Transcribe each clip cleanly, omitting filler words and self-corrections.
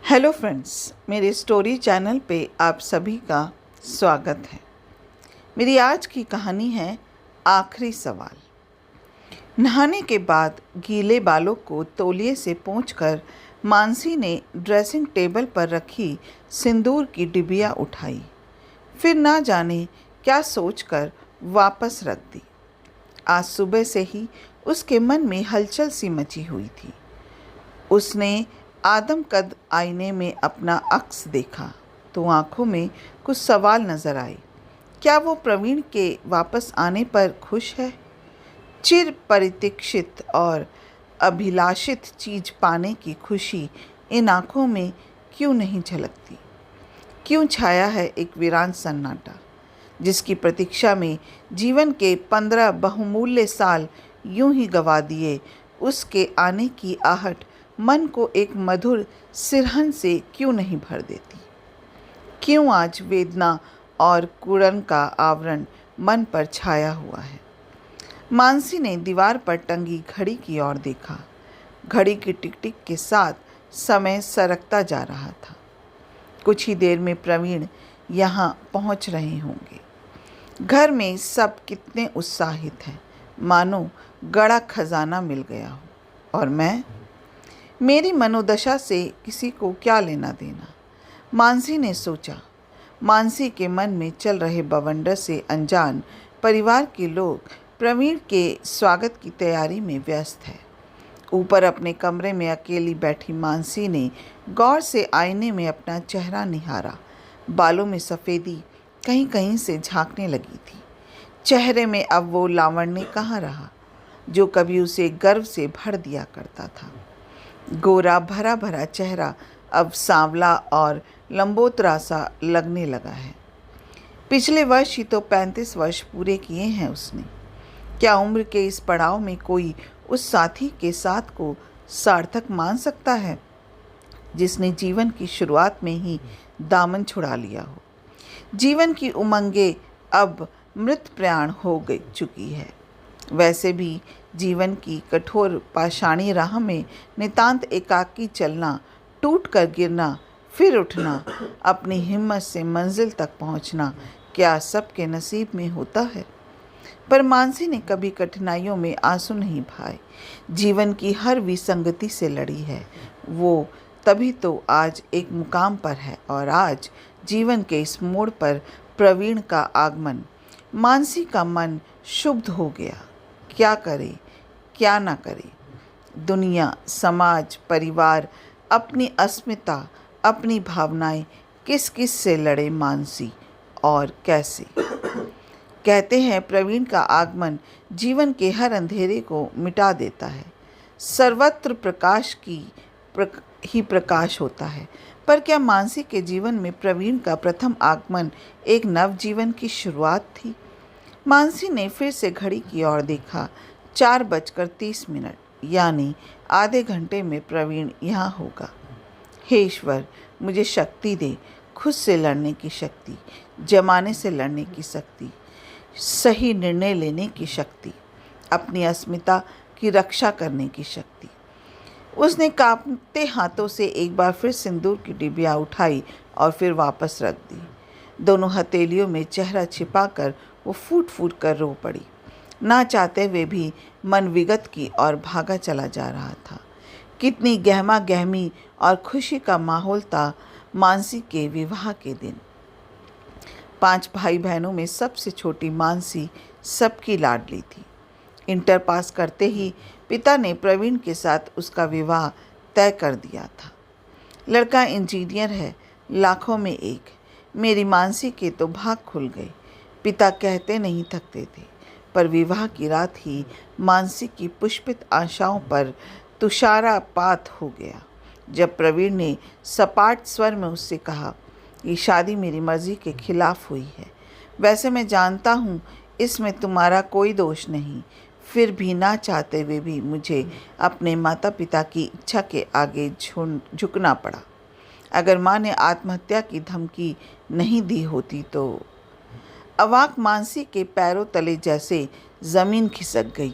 Hello friends, मेरे story channel पे आप सभी का स्वागत है। मेरी आज की कहानी है आखिरी सवाल। नहाने के बाद गीले बालों को तौलिए से पोंछकर मानसी ने ड्रेसिंग टेबल पर रखी सिंदूर की डिबिया उठाई। फिर ना जाने क्या सोचकर वापस रख दी। आज सुबह से ही उसके मन में हलचल सी मची हुई थी। उसने आदमकद आईने में अपना अक्स देखा तो आंखों में कुछ सवाल नजर आए। क्या वो प्रवीण के वापस आने पर खुश है? चिर प्रतीक्षित और अभिलाषित चीज पाने की खुशी इन आंखों में क्यों नहीं झलकती? क्यों छाया है एक वीरान सन्नाटा, जिसकी प्रतीक्षा में जीवन के 15 बहुमूल्य साल यूं ही गवा दिए? उसके आने की आहट मन को एक मधुर सिरहन से क्यों नहीं भर देती? क्यों आज वेदना और कुड़न का आवरण मन पर छाया हुआ है? मानसी ने दीवार पर टंगी घड़ी की ओर देखा। घड़ी की टिक टिक के साथ समय सरकता जा रहा था। कुछ ही देर में प्रवीण यहाँ पहुँच रहे होंगे। घर में सब कितने उत्साहित हैं, मानो गड़ा खजाना मिल गया हो। और मेरी मनोदशा से किसी को क्या लेना देना? मानसी ने सोचा। मानसी के मन में चल रहे बवंडर से अनजान परिवार के लोग प्रवीण के स्वागत की तैयारी में व्यस्त है। ऊपर अपने कमरे में अकेली बैठी मानसी ने गौर से आईने में अपना चेहरा निहारा। बालों में सफ़ेदी कहीं कहीं से झांकने लगी थी। चेहरे में अब वो लावण्य कहाँ रहा जो कभी उसे गर्व से भर दिया करता था। गोरा भरा भरा चेहरा अब सांवला और लंबोतरा सा लगने लगा है। पिछले वर्ष ही तो 35 वर्ष पूरे किए हैं उसने। क्या उम्र के इस पड़ाव में कोई उस साथी के साथ को सार्थक मान सकता है जिसने जीवन की शुरुआत में ही दामन छुड़ा लिया हो? जीवन की उमंगें अब मृत प्रयाण हो गई चुकी है। वैसे भी जीवन की कठोर पाषाणी राह में नितांत एकाकी चलना, टूट कर गिरना, फिर उठना, अपनी हिम्मत से मंजिल तक पहुंचना क्या सबके नसीब में होता है? पर मानसी ने कभी कठिनाइयों में आंसू नहीं बहाए। जीवन की हर विसंगति से लड़ी है वो, तभी तो आज एक मुकाम पर है। और आज जीवन के इस मोड़ पर प्रवीण का आगमन। मानसी का मन क्षुब्ध हो गया। क्या करे क्या ना करे? दुनिया, समाज, परिवार, अपनी अस्मिता, अपनी भावनाएं, किस किस से लड़े मानसी और कैसे? कहते हैं प्रवीण का आगमन जीवन के हर अंधेरे को मिटा देता है। सर्वत्र प्रकाश ही प्रकाश होता है। पर क्या मानसी के जीवन में प्रवीण का प्रथम आगमन एक नव जीवन की शुरुआत थी? मानसी ने फिर से घड़ी की ओर देखा। 4:30, यानी आधे घंटे में प्रवीण यहाँ होगा। हे ईश्वर, मुझे शक्ति दे, खुद से लड़ने की शक्ति, जमाने से लड़ने की शक्ति, सही निर्णय लेने की शक्ति, अपनी अस्मिता की रक्षा करने की शक्ति। उसने कांपते हाथों से एक बार फिर सिंदूर की डिबिया उठाई और फिर वापस रख दी। दोनों हथेलियों में चेहरा छिपाकर वो फूट फूट कर रो पड़ी। ना चाहते हुए भी मन विगत की और भागा चला जा रहा था। कितनी गहमा गहमी और खुशी का माहौल था मानसी के विवाह के दिन। 5 भाई बहनों में सबसे छोटी मानसी सबकी लाडली थी। इंटर पास करते ही पिता ने प्रवीण के साथ उसका विवाह तय कर दिया था। लड़का इंजीनियर है, लाखों में एक। मेरी मानसी के तो भाग खुल गए। पिता कहते नहीं थकते थे। पर विवाह की रात ही मानसी की पुष्पित आशाओं पर तुषारपात हो गया जब प्रवीण ने सपाट स्वर में उससे कहा, ये शादी मेरी मर्जी के खिलाफ हुई है। वैसे मैं जानता हूँ इसमें तुम्हारा कोई दोष नहीं, फिर भी ना चाहते हुए भी मुझे अपने माता पिता की इच्छा के आगे झुकना पड़ा। अगर माँ ने आत्महत्या की धमकी नहीं दी होती तो। अवाक मानसी के पैरों तले जैसे ज़मीन खिसक गई।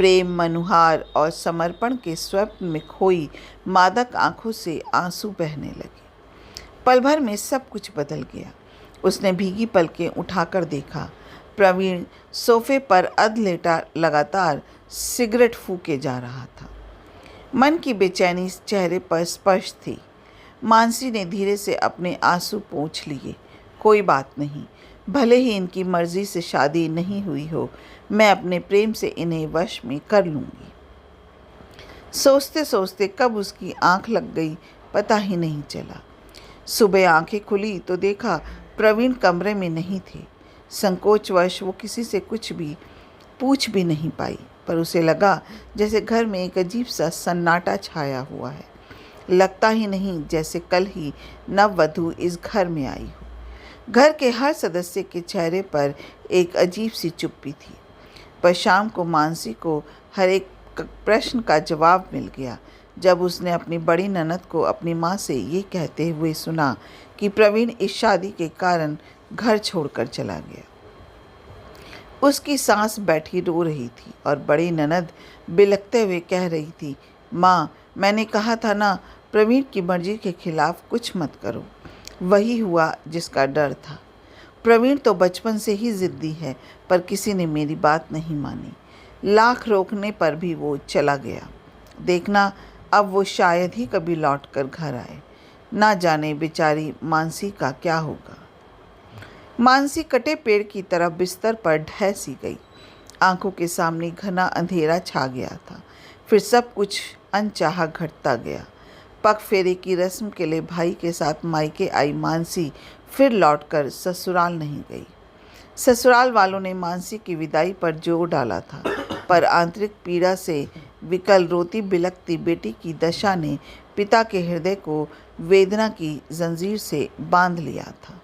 प्रेम, मनुहार और समर्पण के स्वप्न में खोई मादक आंखों से आंसू बहने लगे। पल भर में सब कुछ बदल गया। उसने भीगी पलकें उठाकर देखा। प्रवीण सोफे पर अधलेटा लगातार सिगरेट फूके जा रहा था। मन की बेचैनी चेहरे पर स्पष्ट थी। मानसी ने धीरे से अपने आंसू पोंछ लिए। कोई बात नहीं, भले ही इनकी मर्जी से शादी नहीं हुई हो, मैं अपने प्रेम से इन्हें वश में कर लूँगी। सोचते सोचते कब उसकी आंख लग गई पता ही नहीं चला। सुबह आंखें खुली तो देखा प्रवीण कमरे में नहीं थे। संकोचवश वो किसी से कुछ भी पूछ भी नहीं पाई, पर उसे लगा जैसे घर में एक अजीब सा सन्नाटा छाया हुआ है। लगता ही नहीं जैसे कल ही नववधू इस घर में आई हो। घर के हर सदस्य के चेहरे पर एक अजीब सी चुप्पी थी। पर शाम को मानसी को हर एक प्रश्न का जवाब मिल गया जब उसने अपनी बड़ी ननद को अपनी माँ से ये कहते हुए सुना कि प्रवीण इस शादी के कारण घर छोड़कर चला गया। उसकी सांस बैठी रो रही थी और बड़ी ननद बिलखते हुए कह रही थी, माँ, मैंने कहा था ना, प्रवीण की मर्जी के खिलाफ कुछ मत करो। वही हुआ जिसका डर था। प्रवीण तो बचपन से ही ज़िद्दी है, पर किसी ने मेरी बात नहीं मानी। लाख रोकने पर भी वो चला गया। देखना, अब वो शायद ही कभी लौट कर घर आए। ना जाने बेचारी मानसी का क्या होगा। मानसी कटे पेड़ की तरह बिस्तर पर ढह सी गई। आंखों के सामने घना अंधेरा छा गया था। फिर सब कुछ अनचाहा घटता गया। पग फेरे की रस्म के लिए भाई के साथ मायके आई मानसी फिर लौटकर ससुराल नहीं गई। ससुराल वालों ने मानसी की विदाई पर जोर डाला था, पर आंतरिक पीड़ा से विकल रोती बिलखती बेटी की दशा ने पिता के हृदय को वेदना की जंजीर से बांध लिया था।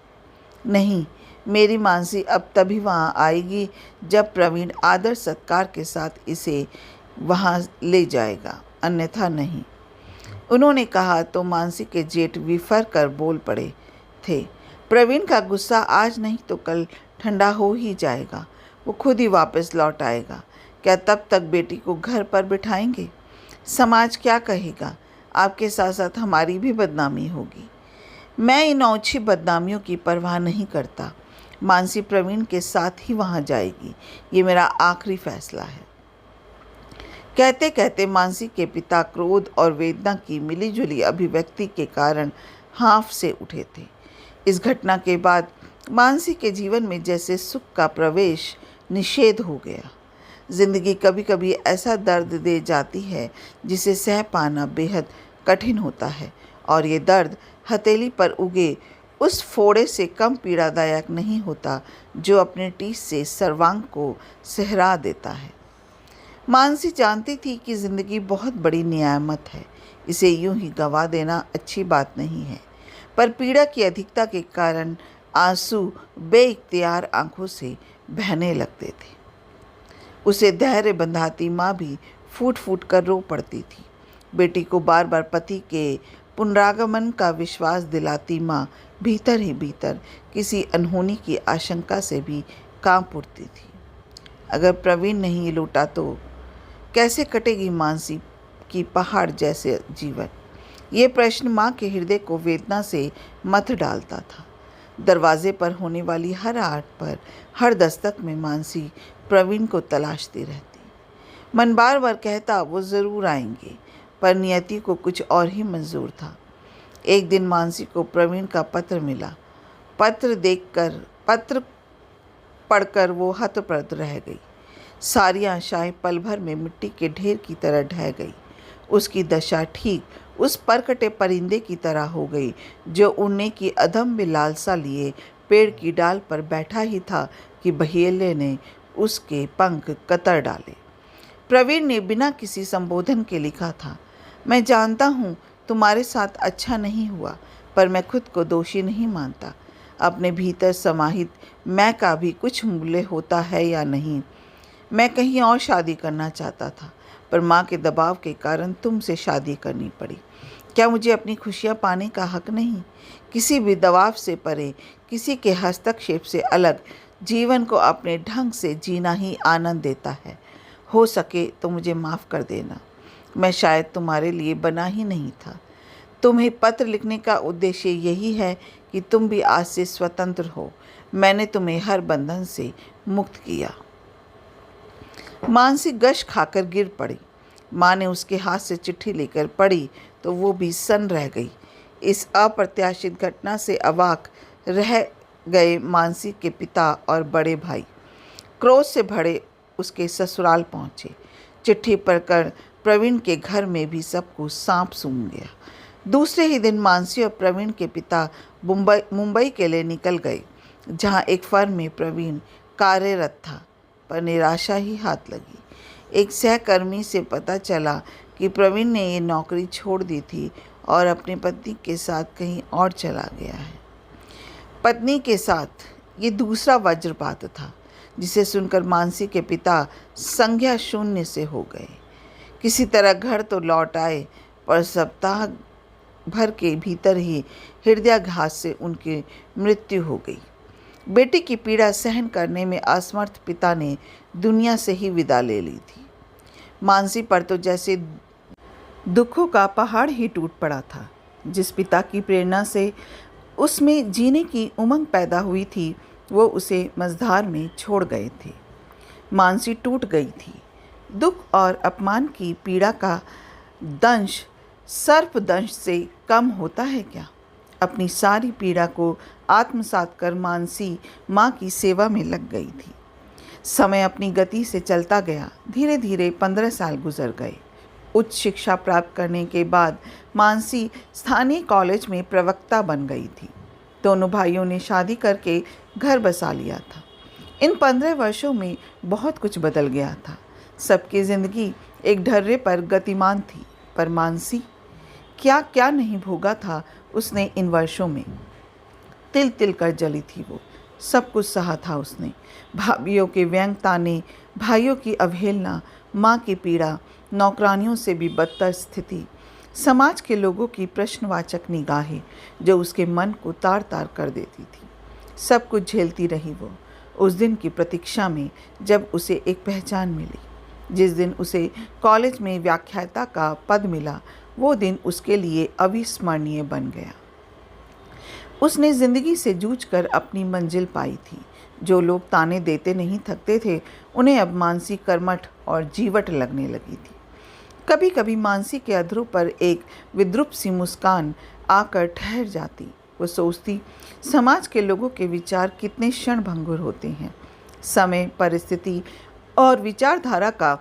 नहीं, मेरी मानसी अब तभी वहाँ आएगी जब प्रवीण आदर सत्कार के साथ इसे वहाँ ले जाएगा, अन्यथा नहीं। उन्होंने कहा तो मानसी के जेठ विफर कर बोल पड़े थे, प्रवीण का गुस्सा आज नहीं तो कल ठंडा हो ही जाएगा। वो खुद ही वापस लौट आएगा। क्या तब तक बेटी को घर पर बिठाएंगे? समाज क्या कहेगा? आपके साथ साथ हमारी भी बदनामी होगी। मैं इन ओछी बदनामियों की परवाह नहीं करता। मानसी प्रवीण के साथ ही वहाँ जाएगी। ये मेरा आखिरी फैसला है। कहते कहते मानसी के पिता क्रोध और वेदना की मिलीजुली अभिव्यक्ति के कारण हाँफ से उठे थे। इस घटना के बाद मानसी के जीवन में जैसे सुख का प्रवेश निषेध हो गया। जिंदगी कभी कभी ऐसा दर्द दे जाती है जिसे सह पाना बेहद कठिन होता है, और ये दर्द हथेली पर उगे उस फोड़े से कम पीड़ादायक नहीं होता जो अपने टीस से सर्वांग को सहरा देता है। मानसी जानती थी कि ज़िंदगी बहुत बड़ी नियामत है, इसे यूं ही गंवा देना अच्छी बात नहीं है, पर पीड़ा की अधिकता के कारण आंसू बेइख्तियार आंखों से बहने लगते थे। उसे धैर्य बंधाती माँ भी फूट फूट कर रो पड़ती थी। बेटी को बार बार पति के पुनरागमन का विश्वास दिलाती माँ भीतर ही भीतर किसी अनहोनी की आशंका से भी कांप उठती थी। अगर प्रवीण नहीं लौटा तो कैसे कटेगी मानसी की पहाड़ जैसे जीवन? ये प्रश्न माँ के हृदय को वेदना से मथ डालता था। दरवाजे पर होने वाली हर आहट पर, हर दस्तक में मानसी प्रवीण को तलाशती रहती। मन बार बार कहता वो ज़रूर आएंगे, पर नियति को कुछ और ही मंजूर था। एक दिन मानसी को प्रवीण का पत्र मिला। पत्र पढ़कर वो हतप्रभ रह गई। सारी आशाएं पल भर में मिट्टी के ढेर की तरह ढह गई। उसकी दशा ठीक उस परकटे परिंदे की तरह हो गई जो उड़ने की अदम्य लालसा लिए पेड़ की डाल पर बैठा ही था कि बहेलिये ने उसके पंख कतर डाले। प्रवीण ने बिना किसी संबोधन के लिखा था, मैं जानता हूँ तुम्हारे साथ अच्छा नहीं हुआ, पर मैं खुद को दोषी नहीं मानता। अपने भीतर समाहित मैं का भी कुछ मूल्य होता है या नहीं। मैं कहीं और शादी करना चाहता था, पर माँ के दबाव के कारण तुमसे शादी करनी पड़ी। क्या मुझे अपनी खुशियाँ पाने का हक नहीं? किसी भी दबाव से परे, किसी के हस्तक्षेप से अलग जीवन को अपने ढंग से जीना ही आनंद देता है, हो सके तो मुझे माफ़ कर देना। मैं शायद तुम्हारे लिए बना ही नहीं था। तुम्हें पत्र लिखने का उद्देश्य यही है कि तुम भी आज से स्वतंत्र हो। मैंने तुम्हें हर बंधन से मुक्त किया। मानसी गश खाकर गिर पड़ी। माँ ने उसके हाथ से चिट्ठी लेकर पढ़ी तो वो भी सन्न रह गई। इस अप्रत्याशित घटना से अवाक रह गए मानसी के पिता और बड़े भाई। क्रोध से भरे उसके ससुराल पहुँचे। चिट्ठी पढ़कर प्रवीण के घर में भी सब कुछ सांप सूंघ गया। दूसरे ही दिन मानसी और प्रवीण के पिता मुंबई के लिए निकल गए, जहाँ एक फर्म में प्रवीण कार्यरत था। पर निराशा ही हाथ लगी। एक सहकर्मी से पता चला कि प्रवीण ने ये नौकरी छोड़ दी थी और अपनी पत्नी के साथ कहीं और चला गया है। पत्नी के साथ ये दूसरा वज्रपात था, जिसे सुनकर मानसी के पिता संज्ञा शून्य से हो गए। किसी तरह घर तो लौट आए, पर सप्ताह भर के भीतर ही हृदयाघात से उनकी मृत्यु हो गई। बेटी की पीड़ा सहन करने में असमर्थ पिता ने दुनिया से ही विदा ले ली थी। मानसी पर तो जैसे दुखों का पहाड़ ही टूट पड़ा था। जिस पिता की प्रेरणा से उसमें जीने की उमंग पैदा हुई थी, वो उसे मझधार में छोड़ गए थे। मानसी टूट गई थी। दुख और अपमान की पीड़ा का दंश सर्पदंश से कम होता है क्या? अपनी सारी पीड़ा को आत्मसात कर मानसी माँ की सेवा में लग गई थी। समय अपनी गति से चलता गया। धीरे धीरे 15 साल गुजर गए। उच्च शिक्षा प्राप्त करने के बाद मानसी स्थानीय कॉलेज में प्रवक्ता बन गई थी। दोनों भाइयों ने शादी करके घर बसा लिया था। इन 15 वर्षों में बहुत कुछ बदल गया था। सबकी ज़िंदगी एक ढर्रे पर गतिमान थी, पर मानसी क्या क्या नहीं भोगा था उसने इन वर्षों में। तिल तिल कर जली थी वो। सब कुछ सहा था उसने। भाभियों के व्यंग ताने, भाइयों की अवहेलना, माँ की पीड़ा, नौकरानियों से भी बदतर स्थिति, समाज के लोगों की प्रश्नवाचक निगाहें जो उसके मन को तार तार कर देती थी। सब कुछ झेलती रही वो, उस दिन की प्रतीक्षा में जब उसे एक पहचान मिली। जिस दिन उसे कॉलेज में व्याख्याता का पद मिला, वो दिन उसके लिए अविस्मरणीय बन गया। उसने ज़िंदगी से जूझकर अपनी मंजिल पाई थी। जो लोग ताने देते नहीं थकते थे, उन्हें अब मानसी कर्मठ और जीवट लगने लगी थी। कभी कभी मानसी के अधरों पर एक विद्रूप सी मुस्कान आकर ठहर जाती। वो सोचती, समाज के लोगों के विचार कितने क्षणभंगुर होते हैं। समय, परिस्थिति और विचारधारा का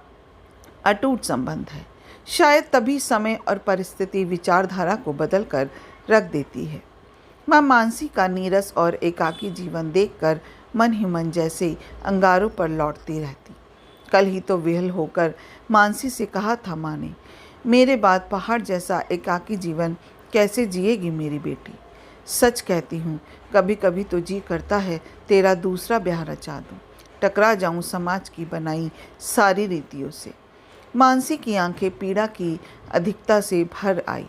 अटूट संबंध है। शायद तभी समय और परिस्थिति विचारधारा को बदल कर रख देती है। माँ मानसी का नीरस और एकाकी जीवन देखकर मन ही मन जैसे अंगारों पर लौटती रहती। कल ही तो विहल होकर मानसी से कहा था माँ ने, मेरे बाद पहाड़ जैसा एकाकी जीवन कैसे जिएगी मेरी बेटी। सच कहती हूँ, कभी कभी तो जी करता है तेरा दूसरा ब्याह रचा दूँ, टकरा जाऊँ समाज की बनाई सारी रीतियों से। मानसी की आंखें पीड़ा की अधिकता से भर आई।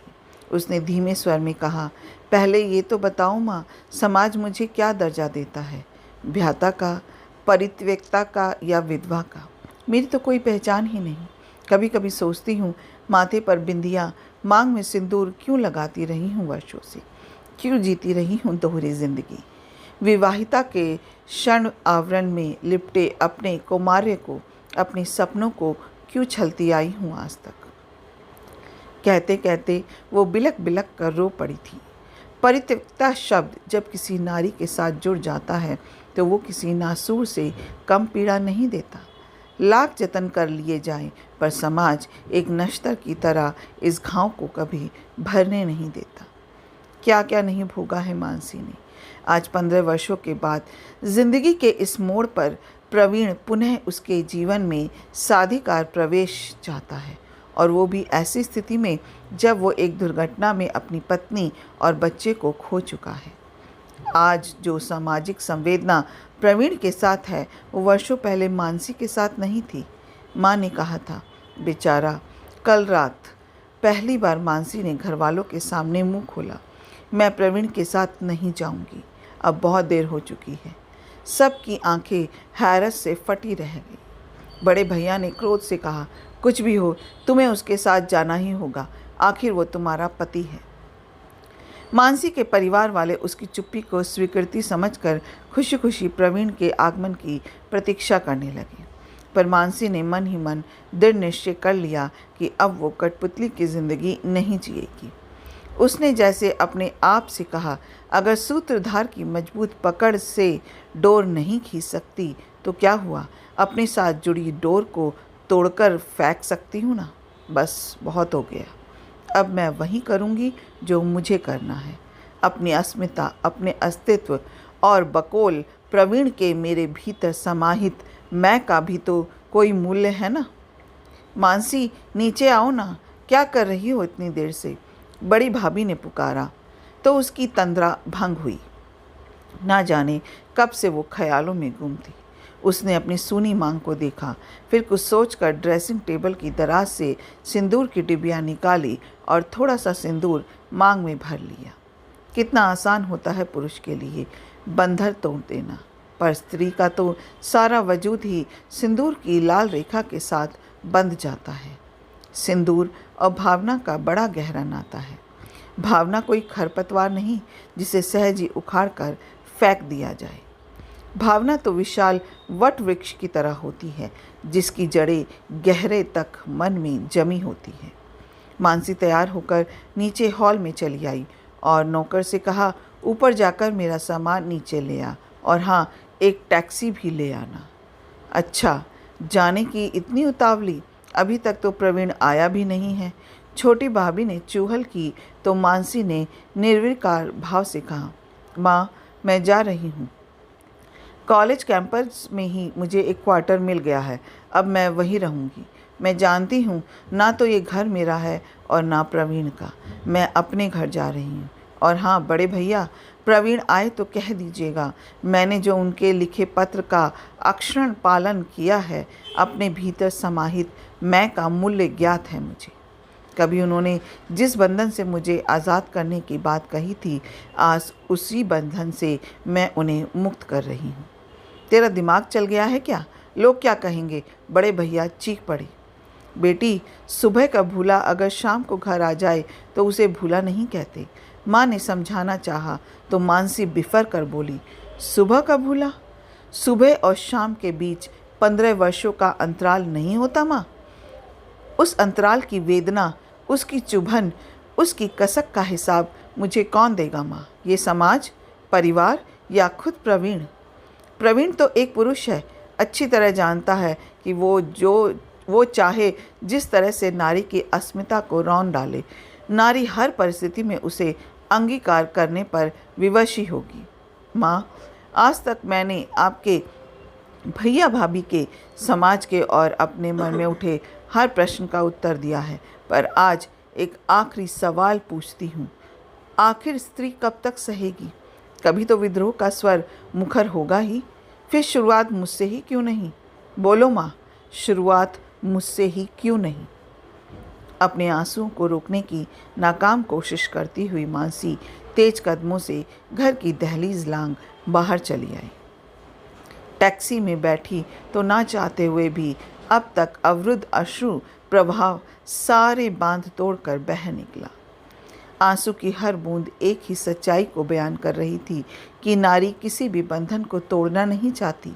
उसने धीमे स्वर में कहा, पहले ये तो बताओ माँ, समाज मुझे क्या दर्जा देता है? भ्याता का, परित्यक्ता का या विधवा का? मेरी तो कोई पहचान ही नहीं। कभी कभी सोचती हूँ, माथे पर बिंदिया, मांग में सिंदूर क्यों लगाती रही हूँ वर्षों से? क्यों जीती रही हूँ दोहरी जिंदगी? विवाहिता के क्षण आवरण में लिपटे अपने कौमार्य को, अपने सपनों को क्यों छलती आई हूँ आज तक? कहते कहते वो बिलक बिलक कर रो पड़ी थी। परित्यक्ता शब्द जब किसी नारी के साथ जुड़ जाता है तो वो किसी नासूर से कम पीड़ा नहीं देता। लाख जतन कर लिए जाएं, पर समाज एक नश्तर की तरह इस घाव को कभी भरने नहीं देता। क्या क्या नहीं भोगा है मानसी ने। आज 15 वर्षों के बाद जिंदगी के इस मोड़ पर प्रवीण पुनः उसके जीवन में साधिकार प्रवेश चाहता है, और वो भी ऐसी स्थिति में जब वो एक दुर्घटना में अपनी पत्नी और बच्चे को खो चुका है। आज जो सामाजिक संवेदना प्रवीण के साथ है, वो वर्षों पहले मानसी के साथ नहीं थी। माँ ने कहा था, बेचारा। कल रात पहली बार मानसी ने घर वालों के सामने मुंह खोला, मैं प्रवीण के साथ नहीं जाऊंगी, अब बहुत देर हो चुकी है। सबकी आंखें हैरत से फटी रह गई। बड़े भैया ने क्रोध से कहा, कुछ भी हो, तुम्हें उसके साथ जाना ही होगा, आखिर वो तुम्हारा पति है। मानसी के परिवार वाले उसकी चुप्पी को स्वीकृति समझकर खुशी खुशी प्रवीण के आगमन की प्रतीक्षा करने लगे। पर मानसी ने मन ही मन दृढ़ निश्चय कर लिया कि अब वो कठपुतली की जिंदगी नहीं जिएगी। उसने जैसे अपने आप से कहा, अगर सूत्रधार की मजबूत पकड़ से डोर नहीं खींच सकती तो क्या हुआ, अपने साथ जुड़ी डोर को तोड़कर फेंक सकती हूँ ना। बस बहुत हो गया, अब मैं वही करूँगी जो मुझे करना है। अपनी अस्मिता, अपने अस्तित्व और बकौल प्रवीण के मेरे भीतर समाहित मैं का भी तो कोई मूल्य है ना। मानसी, नीचे आओ ना, क्या कर रही हो इतनी देर से? बड़ी भाभी ने पुकारा तो उसकी तंद्रा भंग हुई। ना जाने कब से वो ख्यालों में गुम थी। उसने अपनी सूनी मांग को देखा, फिर कुछ सोचकर ड्रेसिंग टेबल की दराज से सिंदूर की डिबिया निकाली और थोड़ा सा सिंदूर मांग में भर लिया। कितना आसान होता है पुरुष के लिए बंधन तोड़ देना, पर स्त्री का तो सारा वजूद ही सिंदूर की लाल रेखा के साथ बंध जाता है। सिंदूर और भावना का बड़ा गहरा नाता है। भावना कोई खरपतवार नहीं जिसे सहज ही उखाड़ कर फेंक दिया जाए। भावना तो विशाल वट वृक्ष की तरह होती है जिसकी जड़ें गहरे तक मन में जमी होती है। मानसी तैयार होकर नीचे हॉल में चली आई और नौकर से कहा, ऊपर जाकर मेरा सामान नीचे ले आ, और हाँ, एक टैक्सी भी ले आना। अच्छा, जाने की इतनी उतावली? अभी तक तो प्रवीण आया भी नहीं है। छोटी भाभी ने चूहल की तो मानसी ने निर्विकार भाव से कहा, माँ, मैं जा रही हूँ। कॉलेज कैंपस में ही मुझे एक क्वार्टर मिल गया है, अब मैं वहीं रहूँगी। मैं जानती हूँ ना तो ये घर मेरा है और ना प्रवीण का। मैं अपने घर जा रही हूँ। और हाँ बड़े भैया, प्रवीण आए तो कह दीजिएगा मैंने जो उनके लिखे पत्र का अक्षरण पालन किया है, अपने भीतर समाहित मैं का मूल्य ज्ञात है मुझे। कभी उन्होंने जिस बंधन से मुझे आज़ाद करने की बात कही थी, आज उसी बंधन से मैं उन्हें मुक्त कर रही हूँ। तेरा दिमाग चल गया है क्या? लोग क्या कहेंगे? बड़े भैया चीख पड़े। बेटी, सुबह का भूला अगर शाम को घर आ जाए तो उसे भूला नहीं कहते। माँ ने समझाना चाहा तो मानसी बिफर कर बोली, सुबह का भूला? सुबह और शाम के बीच 15 वर्षों का अंतराल नहीं होता माँ? उस अंतराल की वेदना, उसकी चुभन, उसकी कसक का हिसाब मुझे कौन देगा माँ? ये समाज, परिवार या खुद प्रवीण? प्रवीण तो एक पुरुष है, अच्छी तरह जानता है कि वो चाहे जिस तरह से नारी की अस्मिता को रौंद डाले, नारी हर परिस्थिति में उसे अंगीकार करने पर विवश ही होगी। माँ, आज तक मैंने आपके भैया भाभी के, समाज के और अपने मन में उठे हर प्रश्न का उत्तर दिया है, पर आज एक आखिरी सवाल पूछती हूँ। आखिर स्त्री कब तक सहेगी? कभी तो विद्रोह का स्वर मुखर होगा ही। फिर शुरुआत मुझसे ही क्यों नहीं? बोलो माँ, शुरुआत मुझसे ही क्यों नहीं? अपने आंसुओं को रोकने की नाकाम कोशिश करती हुई मानसी तेज कदमों से घर की दहलीज लांघ बाहर चली आई। टैक्सी में बैठी तो ना चाहते हुए भी अब तक अवरुद्ध अश्रु प्रभाव सारे बांध तोड़कर बह निकला। आंसू की हर बूंद एक ही सच्चाई को बयान कर रही थी कि नारी किसी भी बंधन को तोड़ना नहीं चाहती।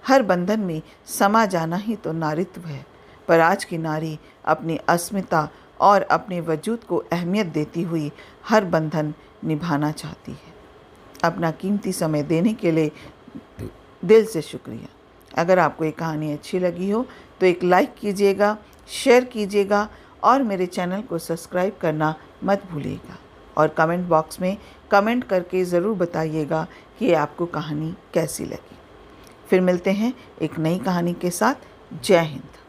हर बंधन में समा जाना ही तो नारित्व है। पर आज की नारी अपनी अस्मिता और अपने वजूद को अहमियत देती हुई हर बंधन निभाना चाहती है। अपना कीमती समय देने के लिए दिल से शुक्रिया। अगर आपको ये कहानी अच्छी लगी हो तो एक लाइक कीजिएगा, शेयर कीजिएगा और मेरे चैनल को सब्सक्राइब करना मत भूलिएगा। और कमेंट बॉक्स में कमेंट करके ज़रूर बताइएगा कि आपको कहानी कैसी लगी। फिर मिलते हैं एक नई कहानी के साथ। जय हिंद।